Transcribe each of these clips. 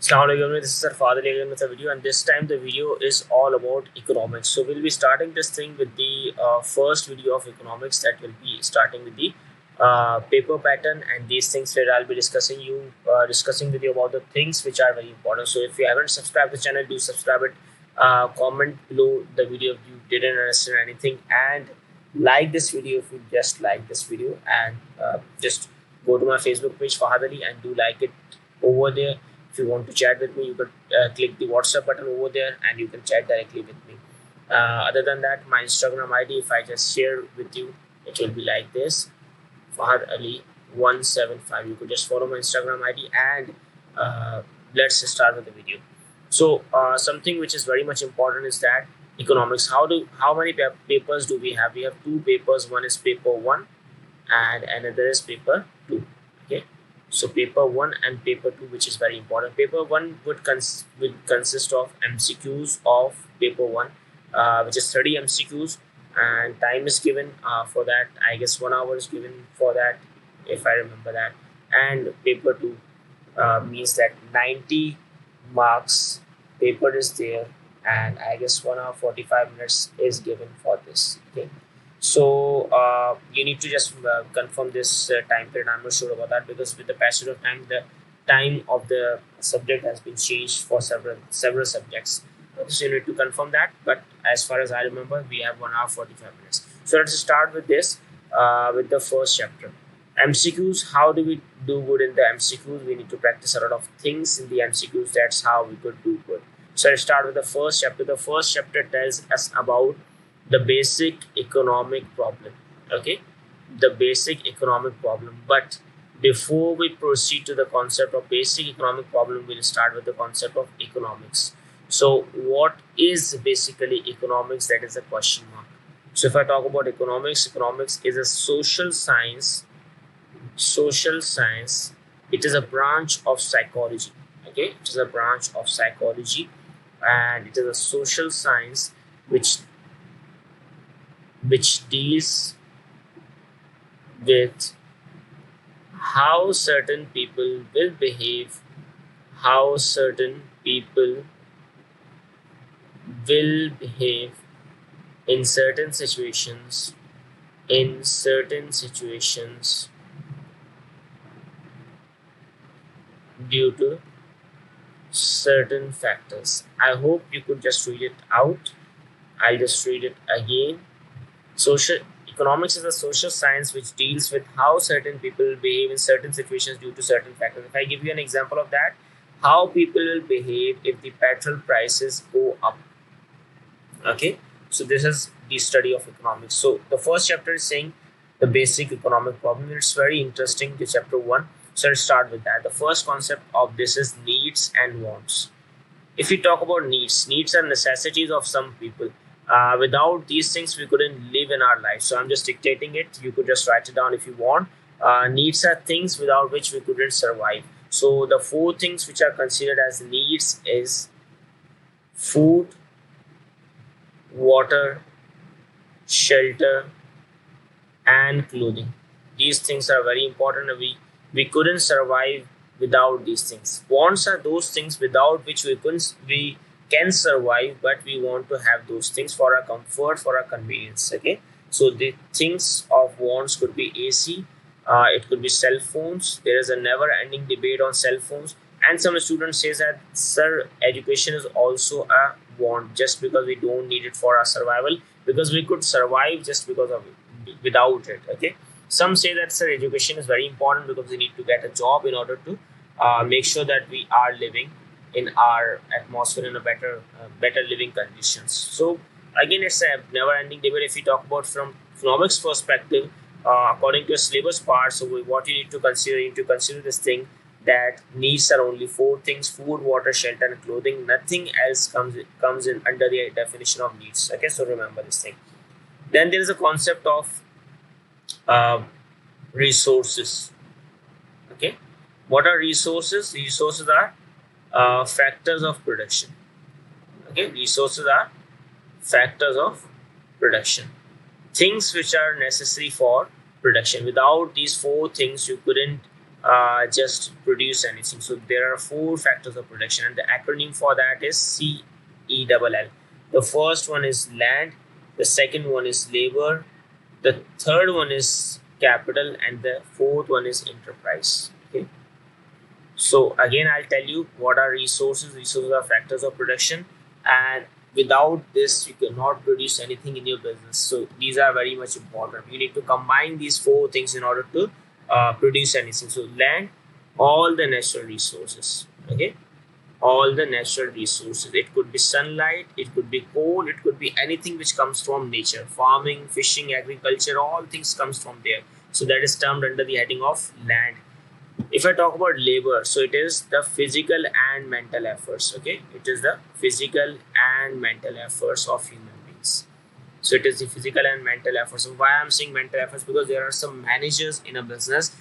Assalamualaikum, this is Sir Fahad Ali again with a video, and this time the video is all about economics. So we'll be starting this thing with the first video of economics, that will be starting with the paper pattern and these things where I'll be discussing with you about the things which are very important. So if you haven't subscribed the channel, do subscribe it. Comment below the video if you didn't understand anything, and like this video if you just like this video, and just go to my Facebook page Fahad Ali and do like it over there. If you want to chat with me, you could click the WhatsApp button over there and you can chat directly with me. Other than that, my Instagram ID, if I just share with you, it will be like this: Fahad Ali 175. You could just follow my Instagram ID, and let's start with the video. So something which is very much important is that economics. How many papers do we have? We have two papers. One is paper one, and another is paper two. Okay, so paper one and paper two, which is very important. Paper one would consist of MCQs of paper one, which is 30 MCQs, and time is given for that. I guess 1 hour is given for that, if I remember that. And paper two means that 90 marks paper is there, and I guess 1 hour 45 minutes is given for this. Okay, so you need to just confirm this time period. I'm not sure about that because with the passage of time, the time of the subject has been changed for several subjects. So you need to confirm that. But as far as I remember, we have 1 hour 45 minutes. So let's start with this, with the first chapter. MCQs. How do we do good in the MCQs? We need to practice a lot of things in the MCQs. That's how we could do good. So let's start with the first chapter. The first chapter tells us about the basic economic problem. Okay, the basic economic problem. But before we proceed to the concept of basic economic problem, we'll start with the concept of economics. So what is basically economics? That is a question mark. So if I talk about economics, economics is a social science. It is a branch of psychology. Okay, it is a branch of psychology, and it is a social science which deals with how certain people will behave, how certain people will behave in certain situations, due to certain factors. I hope you could just read it out. I'll just read it again. Social economics is a social science which deals with how certain people behave in certain situations due to certain factors. If I give you an example of that, how people will behave if the petrol prices go up. Okay, so this is the study of economics. So the first chapter is saying the basic economic problem. It's very interesting, the chapter one. So let's start with that. The first concept of this is needs and wants. If we talk about needs are necessities of some people. Without these things, we couldn't live in our life. So I'm just dictating it. You could just write it down if you want. Needs are things without which we couldn't survive. So the four things which are considered as needs is food, water, shelter, and clothing. These things are very important. We couldn't survive without these things. Wants are those things without which we can survive, but we want to have those things for our comfort, for our convenience. Okay, so the things of wants could be AC, it could be cell phones. There is a never ending debate on cell phones, and some students say that, sir, education is also a want, just because we don't need it for our survival, because we could survive just because of it, without it. Okay, some say that, sir, education is very important because we need to get a job in order to make sure that we are living in our atmosphere in a better living conditions. So again, it's a never ending debate. If we talk about from economics perspective, according to a syllabus part, so what you need to consider, this thing, that needs are only four things: food, water, shelter, and clothing. Nothing else comes in under the definition of needs. Okay, so remember this thing. Then there is a concept of uh, resources. Okay, what are resources? Resources are factors of production. Okay, resources are factors of production, things which are necessary for production. Without these four things, you couldn't just produce anything. So there are four factors of production, and the acronym for that is CELL. The first one is land, the second one is labor, the third one is capital, and the fourth one is enterprise. Okay. So again, I'll tell you what are resources. Resources are factors of production, and without this, you cannot produce anything in your business. So these are very much important. You need to combine these four things in order to produce anything. So land, all the natural resources. Okay, all the natural resources. It could be sunlight, it could be coal, it could be anything which comes from nature. Farming, fishing, agriculture, all things comes from there. So that is termed under the heading of land. If I talk about labor, so it is the physical and mental efforts. Okay, it is the physical and mental efforts of human beings. So it is the physical and mental efforts. So why I'm saying mental efforts, because there are some managers in a business.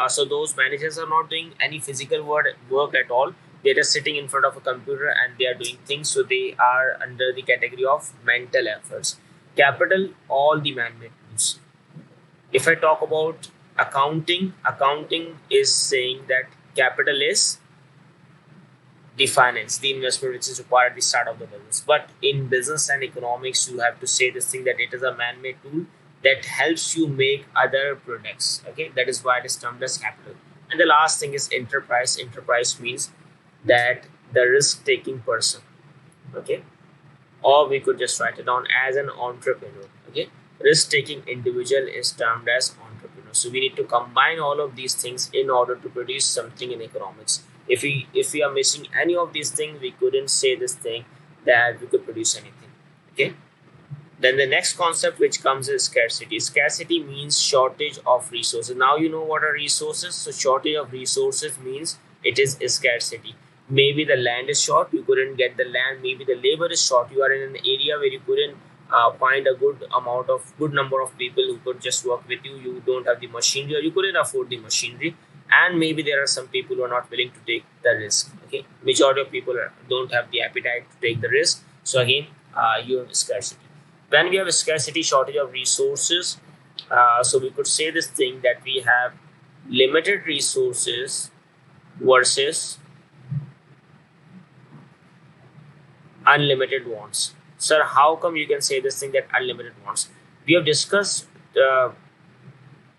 So those managers are not doing any physical work at all. They're just sitting in front of a computer and they are doing things. So they are under the category of mental efforts. Capital, all the man-made tools. If I talk about accounting is saying that capital is the finance, the investment which is required at the start of the business. But in business and economics, you have to say this thing that it is a man-made tool that helps you make other products. Okay, that is why it is termed as capital. And the last thing is enterprise. Enterprise means that the risk-taking person. Okay, or we could just write it down as an entrepreneur. Okay, risk-taking individual is termed as entrepreneur. So we need to combine all of these things in order to produce something in economics. If we are missing any of these things, we couldn't say this thing that we could produce anything. Okay, then the next concept which comes is scarcity. Scarcity means shortage of resources. Now you know what are resources. So shortage of resources means it is a scarcity. Maybe the land is short, you couldn't get the land. Maybe the labor is short, you are in an area where you couldn't find a good number of people who could just work with you. You don't have the machinery, or you couldn't afford the machinery, and maybe there are some people who are not willing to take the risk. Okay, majority of people don't have the appetite to take the risk. So again, you have scarcity. When we have a scarcity, shortage of resources, so we could say this thing that we have limited resources versus unlimited wants. Sir, how come you can say this thing that unlimited wants? We have discussed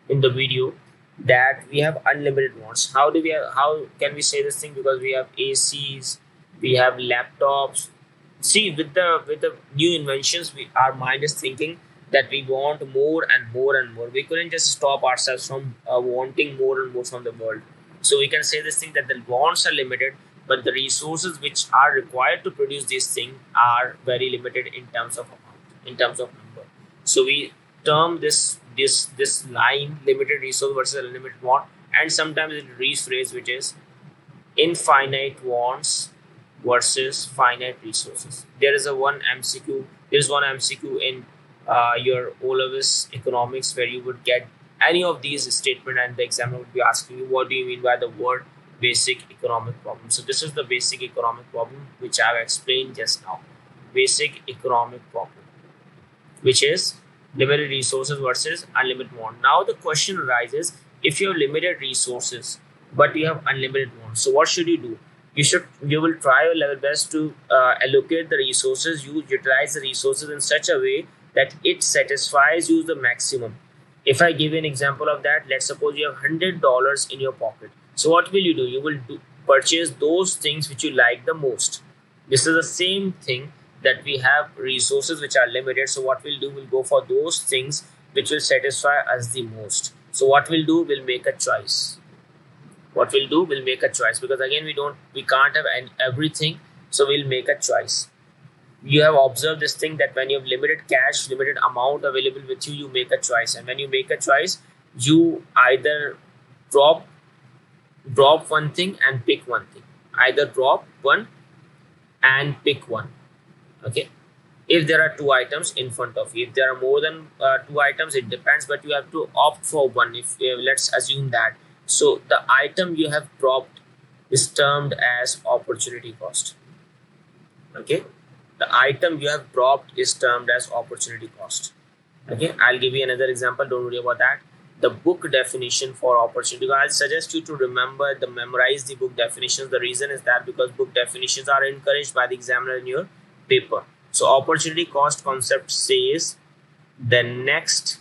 in the video that we have unlimited wants. How can we say this thing? Because we have ACs, we have laptops. See, with the new inventions, our mind is thinking that we want more and more and more. We couldn't just stop ourselves from wanting more and more from the world. So we can say this thing that the wants are limited, but the resources which are required to produce these things are very limited in terms of amount, in terms of number. So we term this line limited resource versus unlimited want, and sometimes it rephrase, which is infinite wants versus finite resources. There is one MCQ. There is one MCQ in your O-levels economics where you would get any of these statement, and the examiner would be asking you, what do you mean by the word basic economic problem? So this is the basic economic problem which I have explained just now. Basic economic problem, which is limited resources versus unlimited want. Now the question arises, if you have limited resources but you have unlimited want, so what should you do? You will try your level best to allocate the resources. You utilize the resources in such a way that it satisfies you the maximum. If I give you an example of that, let's suppose you have $100 in your pocket. So what will you do? You will purchase those things which you like the most. This is the same thing, that we have resources which are limited. So what we'll do, we'll go for those things which will satisfy us the most. So what we'll do, we'll make a choice. What we'll do, we'll make a choice, because again we can't have everything. So we'll make a choice. You have observed this thing that when you have limited cash, limited amount available with you, you make a choice. And when you make a choice, you either drop one thing and pick one thing. Either drop one and pick one. Okay, if there are two items in front of you, if there are more than two items, it depends, but you have to opt for one. If let's assume that, so the item you have dropped is termed as opportunity cost. Okay, the item you have dropped is termed as opportunity cost. Okay, I'll give you another example, don't worry about that. the book definition for opportunity. I'll suggest you to memorize the book definitions. The reason is that because book definitions are encouraged by the examiner in your paper. So opportunity cost concept says the next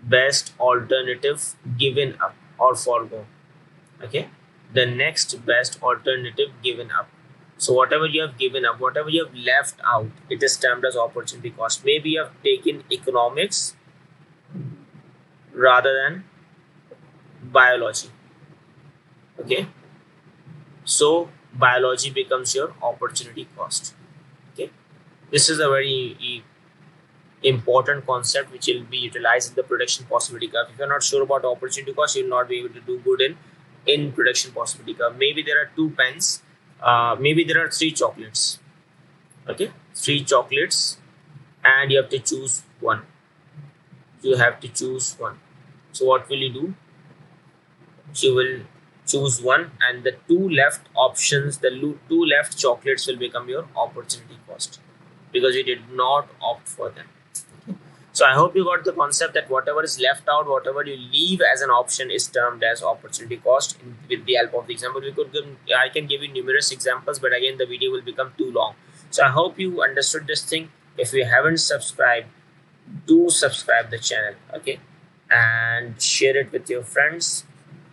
best alternative given up or forego. Okay, the next best alternative given up. So whatever you have given up, whatever you have left out, it is termed as opportunity cost. Maybe you have taken economics rather than biology. Okay, so biology becomes your opportunity cost. Okay, this is a very important concept which will be utilized in the production possibility curve. If you're not sure about opportunity cost, you'll not be able to do good in production possibility curve. Maybe there are 2 pens, maybe there are 3 chocolates. Okay, 3 chocolates, and you have to choose one. You have to choose one. So what will you do? You will choose one, and the 2 left options, the 2 left chocolates will become your opportunity cost because you did not opt for them. So I hope you got the concept that whatever is left out, whatever you leave as an option is termed as opportunity cost. With the help of the example, I can give you numerous examples, but again the video will become too long. So I hope you understood this thing. If you haven't subscribed, do subscribe the channel, okay, and share it with your friends.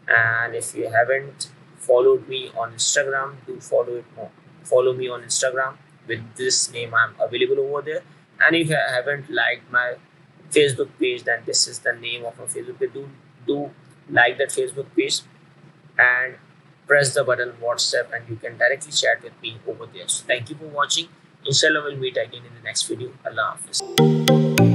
And if you haven't followed me on Instagram, do follow me on Instagram. With this name, I'm available over there. And if you haven't liked my Facebook page, then this is the name of my Facebook page. Do like that Facebook page and press the button WhatsApp, and you can directly chat with me over there. So thank you for watching. Inshallah, we'll meet again in the next video. Allah Hafiz.